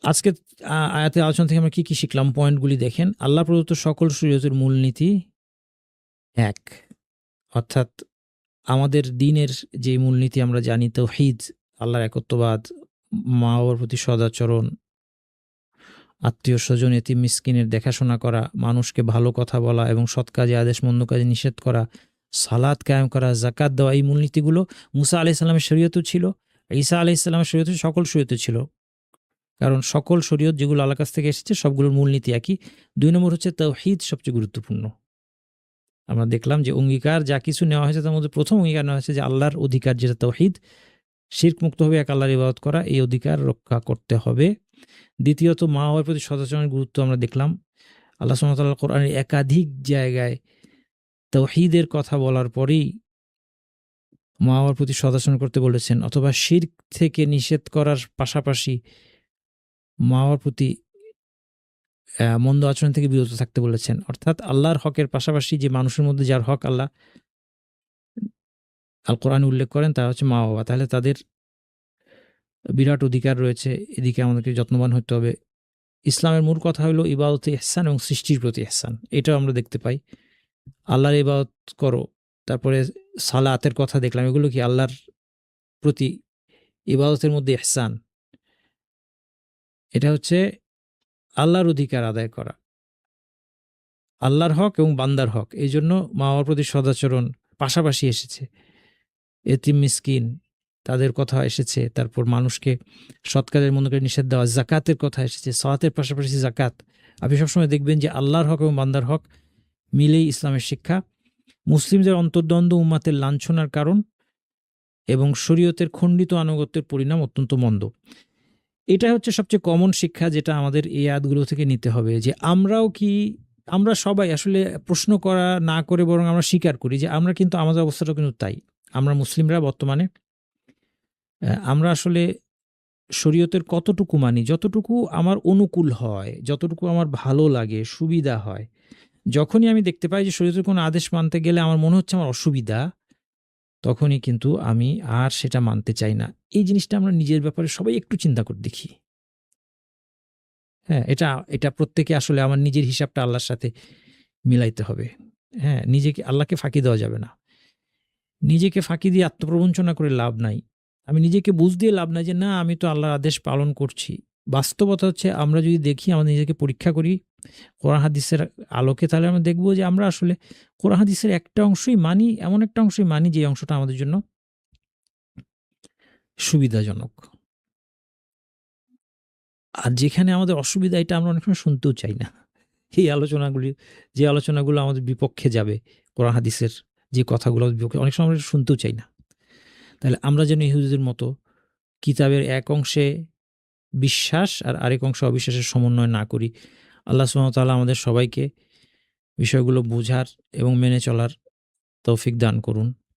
আজকে আয়াতের আলোচনা থেকে আমরা কি শিখলাম? পয়েন্টগুলি দেখেন। আল্লাহ প্রদত্ত সকল শরীয়তের মূলনীতি এক, অর্থাৎ আমাদের দ্বীনের যে মূলনীতি আমরা জানি, তাওহীদ, আল্লাহর একত্ববাদ, মা বাবার প্রতি সদাচরণ, আত্মীয়-স্বজন, এতিম মিসকিনের দেখাশোনা করা, মানুষকে ভালো কথা বলা এবং সৎ কাজে আদেশ, মন্দ কাজে নিষেধ করা, সালাত কায়েম করা, যাকাত দেওয়া, এই মূলনীতিগুলো মুসা আলাইহিস সালামের শরীয়তেও ছিল, ঈসা আলাইহিস সালামের শরীয়তেও, সকল শরীয়তে ছিল। কারণ সকল শরীয়ত যেগুলো আল্লাহর কাছ থেকে এসেছে সবগুলোর মূলনীতি একই। ২ নম্বর হচ্ছে তাওহীদ সবচেয়ে গুরুত্বপূর্ণ। আমরা দেখলাম যে অঙ্গীকার যা কিছু নেওয়া হয়েছে তার মধ্যে প্রথম অঙ্গীকার নেওয়া হয়েছে যে আল্লাহর অধিকার যেটা তাওহীদ, শিরক মুক্তভাবে এক আল্লাহর ইবাদত করা, এই অধিকার রক্ষা করতে হবে। দ্বিতীয়ত মা বাবার প্রতি সদাচরণের গুরুত্ব আমরা দেখলাম। আল্লাহ সুবহানাহু ওয়া তাআলা কোরআনের একাধিক জায়গায় তাওহীদের কথা বলার পরেই মা বাবার প্রতি সদাচরণ করতে বলেছেন, অথবা শিরক থেকে নিষেধ করার পাশাপাশি মা বাবার প্রতি মন্দ আচরণ থেকে বিরত থাকতে বলেছেন। অর্থাৎ আল্লাহর হকের পাশাপাশি যে মানুষের মধ্যে যার হক আল্লাহ আল কোরআনে উল্লেখ করেন তা হচ্ছে মা বাবা। তাহলে তাদের বিরাট অধিকার রয়েছে, এদিকে আমাদেরকে যত্নবান হতে হবে। ইসলামের মূল কথা হলো ইবাদতে ইহসান এবং সৃষ্টির প্রতি ইহসান। এটাও আমরা দেখতে পাই। আল্লাহর ইবাদত করো, তারপরে সালাতের কথা দেখলাম, এগুলো কি আল্লাহর প্রতি ইবাদতের মধ্যে ইহসান। এটা হচ্ছে আল্লাহর অধিকার আদায় করা, আল্লাহর হক এবং বান্দার হক। এই জন্য মা বাবার প্রতি সদাচরণ পাশাপাশি এসেছে। এতিম মিসকিন তাদের কথা এসেছে, তারপর মানুষকে সৎ কাজের মন্দ কাজে নিষেধ দেওয়া, জাকাতের কথা এসেছে, সালাতের পাশাপাশি জাকাত। আপনি সবসময় দেখবেন যে আল্লাহর হক এবং বান্দার হক মিলেই ইসলামের শিক্ষা। মুসলিমদের অন্তর্দ্বন্দ্ব উম্মাতের লাঞ্ছনার কারণ এবং শরীয়তের খণ্ডিত আনুগত্যের পরিণাম অত্যন্ত মন্দ। এটা হচ্ছে সবচেয়ে কমন শিক্ষা যেটা আমাদের এই আয়াতগুলো থেকে নিতে হবে, যে আমরা সবাই আসলে প্রশ্ন করা না করে বরং আমরা স্বীকার করি যে আমরা কিন্তু আমাদের অবস্থাটা কিন্তু তাই। আমরা মুসলিমরা বর্তমানে আমরা আসলে শরীয়তের কতটুকু মানি, যতটুকু আমার অনুকূল হয়, যতটুকু আমার ভালো লাগে, সুবিধা হয়। যখনই আমি দেখতে পাই যে শরীয়তের কোনো আদেশ মানতে গেলে আমার মনে হচ্ছে আমার অসুবিধা, তখনই কিন্তু আমি আর সেটা মানতে চাই না। এই জিনিসটা আমরা নিজের ব্যাপারে সবাই একটু চিন্তা করে দেখি। হ্যাঁ, এটা প্রত্যেকে আসলে আমার নিজের হিসাবটা আল্লাহর সাথে মিলাইতে হবে। হ্যাঁ, আল্লাহকে ফাঁকি দেওয়া যাবে না। নিজেকে ফাঁকি দিয়ে আত্মপ্রবঞ্চনা করে লাভ নাই। আমি নিজেকে বুঝ দিয়ে লাভ নাই যে না, আমি তো আল্লাহর আদেশ পালন করছি। বাস্তবতা হচ্ছে আমরা যদি দেখি, আমাদের নিজেকে পরীক্ষা করি কোরআন হাদিসের আলোকে, তাহলে আমরা দেখব যে আমরা আসলে কোরআন হাদিসের একটা অংশই মানি, এমন একটা অংশই মানি যে অংশটা আমাদের জন্য সুবিধাজনক। আর যেখানে আমাদের অসুবিধা, এটা আমরা অনেক সময় শুনতেও চাই না। যে আলোচনাগুলো আমাদের বিপক্ষে যাবে, কোরআন হাদিসের যে কথাগুলো বিপক্ষে, অনেক সময় আমরা শুনতেও চাই না। তাহলে আমরা যেন ইহুদিদের মতো কিতাবের এক অংশে বিশ্বাস আর আরেক অংশে অবিশ্বাসের সমন্বয় না করি। আল্লাহ সুবহানাহু ওয়া তাআলা আমাদের সবাইকে বিষয়গুলো বোঝার এবং মেনে চলার তৌফিক দান করুন।